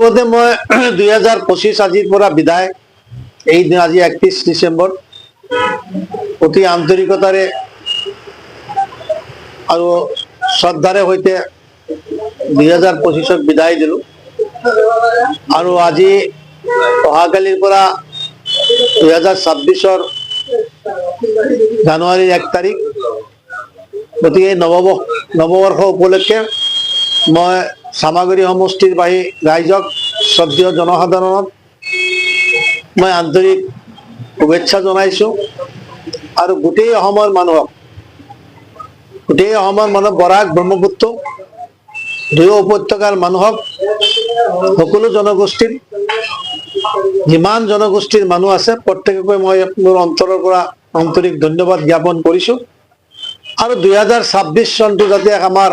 মই 2025 আজিৰ পৰা বিদায় এই দিন আজি 31 ডিসেম্বৰ অতি আন্তৰিকতাৰে আৰু শ্ৰদ্ধাৰে সৈতে 2025ক বিদায় দিলোঁ আৰু আজি অহাকালিৰ পৰা 2026ৰ জানুৱাৰীৰ 1 তাৰিখ গতিকে নৱবৰ্ষ উপলক্ষে মই সামাগুৰি সমষ্টিৰ ৰাইজক শ্ৰদ্ধেয় জনসাধাৰণক মই আন্তৰিক শুভেচ্ছা জনাইছোঁ আৰু গোটেই অসমৰ মানুহক বৰাক ব্ৰহ্মপুত্ৰ দুয়ো উপত্যকাৰ মানুহক সকলো জনগোষ্ঠীৰ যিমান জনগোষ্ঠীৰ মানুহ আছে প্ৰত্যেককে মই মোৰ অন্তৰৰ পৰা আন্তৰিক ধন্যবাদ জ্ঞাপন কৰিছোঁ আৰু 2026 চনটো যাতে আমাৰ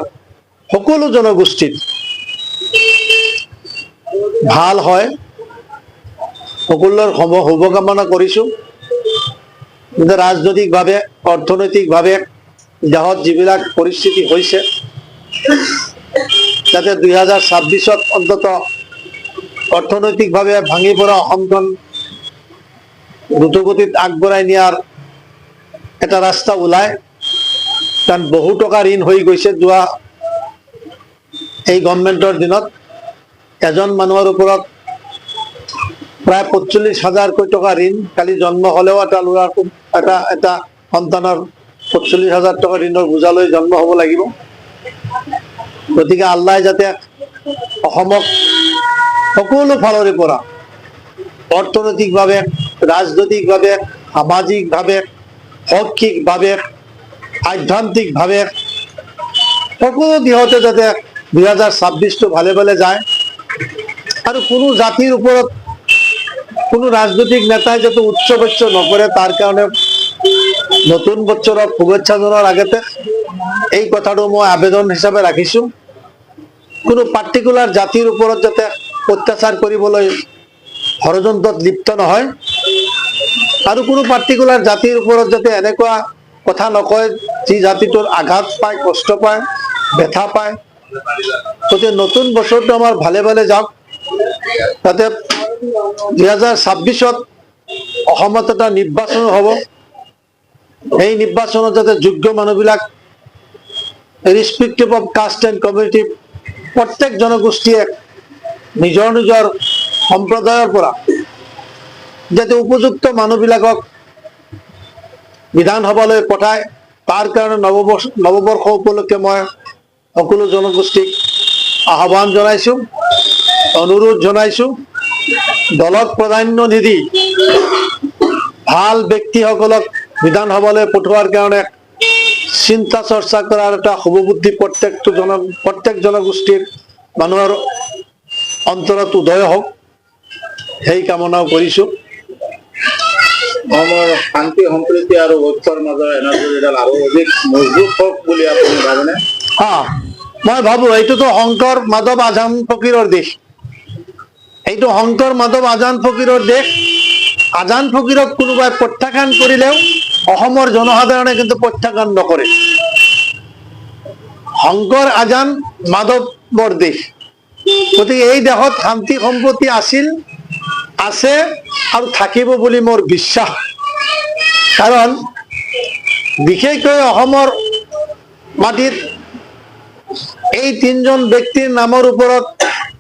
সকলো জনগোষ্ঠীৰ ভাল হয় সকলোৰ শুভকামনা কৰিছোঁ। ৰাজনৈতিকভাৱে অৰ্থনৈতিকভাৱে দেশত যিবিলাক পৰিস্থিতি হৈছে যাতে 2026ত অন্তত অৰ্থনৈতিকভাৱে ভাঙি পৰা অসমখন দ্ৰুতগতিত আগবঢ়াই নিয়াৰ এটা ৰাস্তা ওলায়, কাৰণ বহু টকা ঋণ হৈ গৈছে যোৱা এই গভৰ্ণমেণ্টৰ দিনত এজন মানুহৰ ওপৰত প্ৰায় 45,000 টকা ঋণ, কালি জন্ম হলেও এটা ল'ৰাৰ এটা সন্তানৰ 45,000 টকা ঋণৰ বোজা লৈ জন্ম হ'ব লাগিব। গতিকে আল্লাহ যাতে অসমক সকলো ফালৰে পৰা অৰ্থনৈতিকভাৱে ৰাজনৈতিকভাৱে সামাজিকভাৱে শৈক্ষিকভাৱে আধ্যাত্মিকভাৱে সকলো দিশতে যাতে 2026টো ভালে ভালে যায় আৰু কোনো জাতিৰ ওপৰত কোনো ৰাজনৈতিক নেতাই যাতে উচ্চ নকৰে তাৰ কাৰণে নতুন বছৰত শুভেচ্ছা জনোৱাৰ আগতে এই কথাটো মই আবেদন হিচাপে ৰাখিছোঁ। কোনো পাৰ্টিকুলাৰ জাতিৰ ওপৰত যাতে অত্যাচাৰ কৰিবলৈ ষড়যন্ত্ৰত লিপ্ত নহয় আৰু কোনো পাৰ্টিকুলাৰ জাতিৰ ওপৰত যাতে এনেকুৱা কথা নকয় যি জাতিটোৰ আঘাত পায়, কষ্ট পায়, ব্যথা পায়। গতিকে নতুন বছৰটো আমাৰ ভালে ভালে যাওক, যাতে 2026ত অসমত এটা নিৰ্বাচন হ'ব, এই নিৰ্বাচনত যাতে যোগ্য মানুহবিলাক ৰেছপেক্টিভ অফ কাষ্ট এণ্ড কমিউনিটি প্ৰত্যেক জনগোষ্ঠীয়ে নিজৰ নিজৰ সম্প্ৰদায়ৰ পৰা যাতে উপযুক্ত মানুহবিলাকক বিধানসভালৈ পঠায়, তাৰ কাৰণে নৱবৰ্ষ উপলক্ষে মই সকলো জনগোষ্ঠীক আহ্বান জনাইছোঁ, অনুৰোধ জনাইছোঁ। দলক প্ৰাধান্য নিদি ভাল ব্যক্তিসকলক বিধানসভালৈ পঠোৱাৰ কাৰণে চিন্তা চৰ্চা কৰাৰ এটা শুভবুদ্ধি প্ৰত্যেক জনগোষ্ঠীৰ মানুহৰ অন্তৰত উদয় হওক, সেই কামনাও কৰিছোঁ। অসমৰ শান্তি সম্প্ৰীতি আৰু ঐক্যৰ মাজৰ এনাজৰীডাল আৰু অধিক মজবুত হওক বুলি আপুনি ভাবেনে? মই ভাবো এইটোতো শংকৰ মাধৱ আজান ফকীৰৰ দেশ, এইটো শংকৰ মাধৱ আজান ফকীৰৰ দেশ। আজান ফকীৰক কোনোবাই প্ৰত্যাখ্যান কৰিলেও অসমৰ জনসাধাৰণে কিন্তু প্ৰত্যাখ্যান নকৰে। শংকৰ আজান মাধৱৰ দেশ, গতিকে এই দেশত শান্তি সম্প্ৰীতি আছিল, আছে আৰু থাকিব বুলি মোৰ বিশ্বাস। কাৰণ বিশেষকৈ অসমৰ মাটিত এই তিনিজন ব্যক্তিৰ নামৰ ওপৰত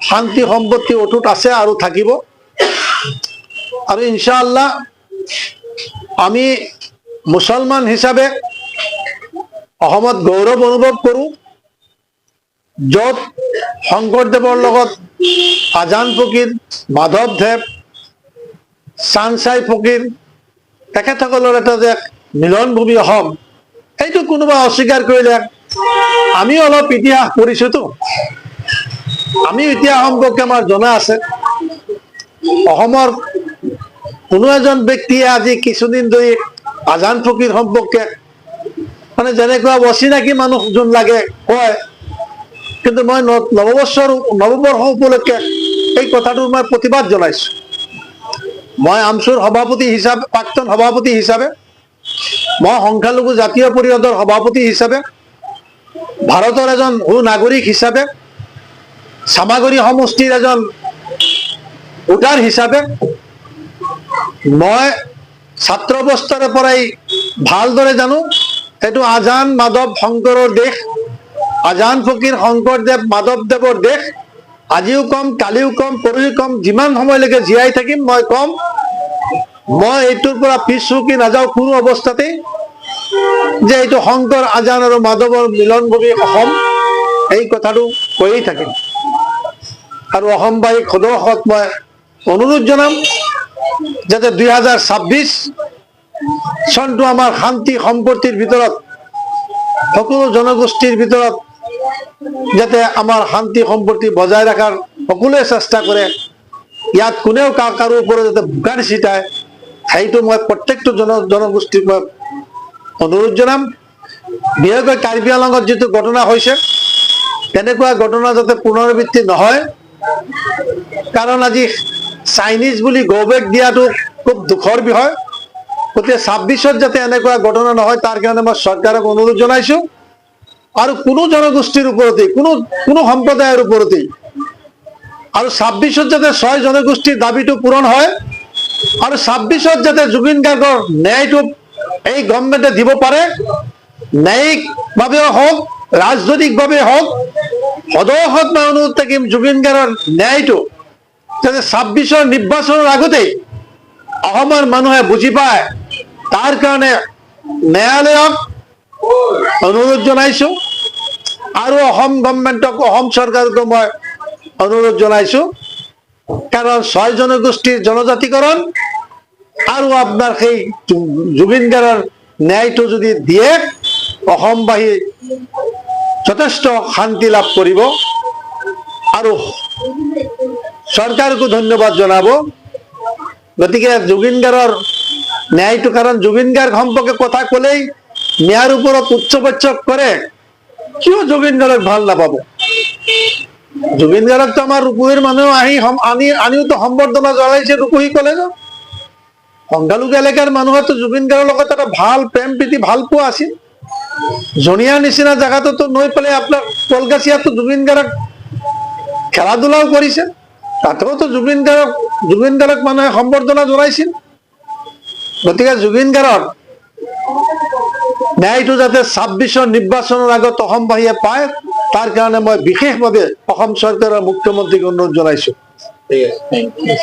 শান্তি সম্পত্তি অটুট আছে আৰু থাকিব। আৰু ইনশাআল্লাহ আমি মুছলমান হিচাপে অসমত গৌৰৱ অনুভৱ কৰোঁ, য'ত শংকৰদেৱৰ লগত আজান ফকীৰ, মাধৱদেৱ, চানচাই ফকীৰ তেখেতসকলৰ এটা যে মিলনভূমি অসম, এইটো কোনোবা অস্বীকাৰ কৰিলে আমি অলপ ইতিহাস পঢ়িছোঁতো, আমি ইতিহাস সম্পৰ্কে আমাৰ জনা আছে। অসমৰ কোনো এজন ব্যক্তিয়ে আজি কিছুদিন ধৰি আজান ফকীৰ সম্পৰ্কে মানে যেনেকুৱা অচিনাকি মানুহ যোন লাগে কয়, কিন্তু মই নৱবৰ্ষ উপলক্ষে এই কথাটোৰ মই প্ৰতিবাদ জনাইছোঁ। মই আমচুৰ সভাপতি হিচাপে, প্ৰাক্তন সভাপতি হিচাপে, মই সংখ্যালঘু জাতীয় পৰিষদৰ সভাপতি হিচাপে, ভাৰতৰ এজন সু নাগৰিক হিচাপে, সামাগুৰি সমষ্টিৰ এজন ভোটাৰ হিচাপে মই ছাত্ৰ অৱস্থাৰে পৰাই ভালদৰে জানো এইটো আজান মাধৱ শংকৰৰ দেশ, আজান ফকীৰ শংকৰদেৱ মাধৱদেৱৰ দেশ। আজিও কম, কালিও কম, পৰহি কম, যিমান সময়লৈকে জীয়াই থাকিম মই কম, মই এইটোৰ পৰা পিছ হুকি নাযাওঁ কোনো অৱস্থাতেই, যে এইটো শংকৰ, আজান আৰু মাধৱৰ মিলনভূমি অসম, এই কথাটো কৈয়ে থাকিম। আৰু অসমবাসীক সদৌ মই অনুৰোধ জনাম যাতে 2026 চনটো আমাৰ শান্তি সম্প্ৰীতিৰ ভিতৰত, সকলো জনগোষ্ঠীৰ ভিতৰত যাতে আমাৰ শান্তি সম্প্ৰীতি বজাই ৰখাৰ সকলোৱে চেষ্টা কৰে। ইয়াত কোনেও কাৰো ওপৰত যাতে বোকা নিচিটায়, সেইটো মই প্ৰত্যেকটো জনগোষ্ঠীক মই অনুৰোধ জনাম। বিশেষকৈ কাৰ্বি আংলঙত যিটো ঘটনা হৈছে, তেনেকুৱা ঘটনা যাতে পুনৰাবৃত্তি নহয়। কাৰণ আজি চাইনিজ বুলি গৌবেক দিয়াটো খুব দুখৰ বিষয়। গতিকে 26ত যাতে এনেকুৱা ঘটনা নহয়, তাৰ কাৰণে মই চৰকাৰক অনুৰোধ জনাইছো। আৰু কোনো জনগোষ্ঠীৰ ওপৰতেই, কোনো সম্প্ৰদায়ৰ ওপৰতেই, আৰু 26ত যাতে 6 জনগোষ্ঠীৰ দাবীটো পূৰণ হয়, আৰু 26ত যাতে জুবিন গাৰ্গৰ ন্যায়টো এই গভৰ্ণমেণ্টে দিব পাৰে। ন্যায়িকভাৱেও হওক, ৰাজনৈতিকভাৱে হওক, সদৌ মই অনুৰোধ থাকিম জুবিন গাৰ্গৰ ন্যায়টো যাতে 26ৰ নিৰ্বাচনৰ আগতেই অসমৰ মানুহে বুজি পায়, তাৰ কাৰণে ন্যায়ালয়ক অনুৰোধ জনাইছো। আৰু অসম গভৰ্ণমেণ্টক, অসম চৰকাৰকো মই অনুৰোধ জনাইছো। কাৰণ 6 জনগোষ্ঠীৰ জনজাতিকৰণ আৰু আপোনাৰ সেই জুবিন গাৰ্গৰ ন্যায়টো যদি দিয়ে, অসমবাসী যথেষ্ট শান্তি লাভ কৰিব। আৰু চৰকাৰকো ধন্যবাদ জনাব। গতিকে জুবিন গাৰ্গৰ ন্যায়টো, কাৰণ জুবিন গাৰ্গ সম্পৰ্কে কথা ক'লেই ন্যায়ৰ ওপৰত উচ্চবাচ্য কৰে, কিয় জুবিন গাৰ্গক ভাল নাপাব? জুবিন গাৰ্গকতো আমাৰ ৰূপহীৰ মানুহ আনিওতো সম্বৰ্ধনা জনাইছে ৰূপহী কলেজত। সংখ্যালঘু এলেকাৰ মানুহেতো জুবিন গাৰ্গৰ লগত এটা ভাল প্ৰেম প্ৰীতি ভাল পোৱা আছিল। জনিয়াৰ নিচিনা জেগাটোতো নৈ পেলাই আপোনাৰ কলগাছিয়াতো জুবিন গাৰ্গক খেলা ধূলাও কৰিছে, তাতেওতো জুবিন গাৰ্গক মানুহে সম্বৰ্ধনা জনাইছিল। গতিকে জুবিন গাৰ্গৰ ন্যায়টো যাতে 26ৰ নিৰ্বাচনৰ আগত অসমবাসীয়ে পায়, তাৰ কাৰণে মই বিশেষভাৱে অসম চৰকাৰৰ মুখ্যমন্ত্ৰীক অনুৰোধ জনাইছো। ঠিক আছে, থেংক ইউ।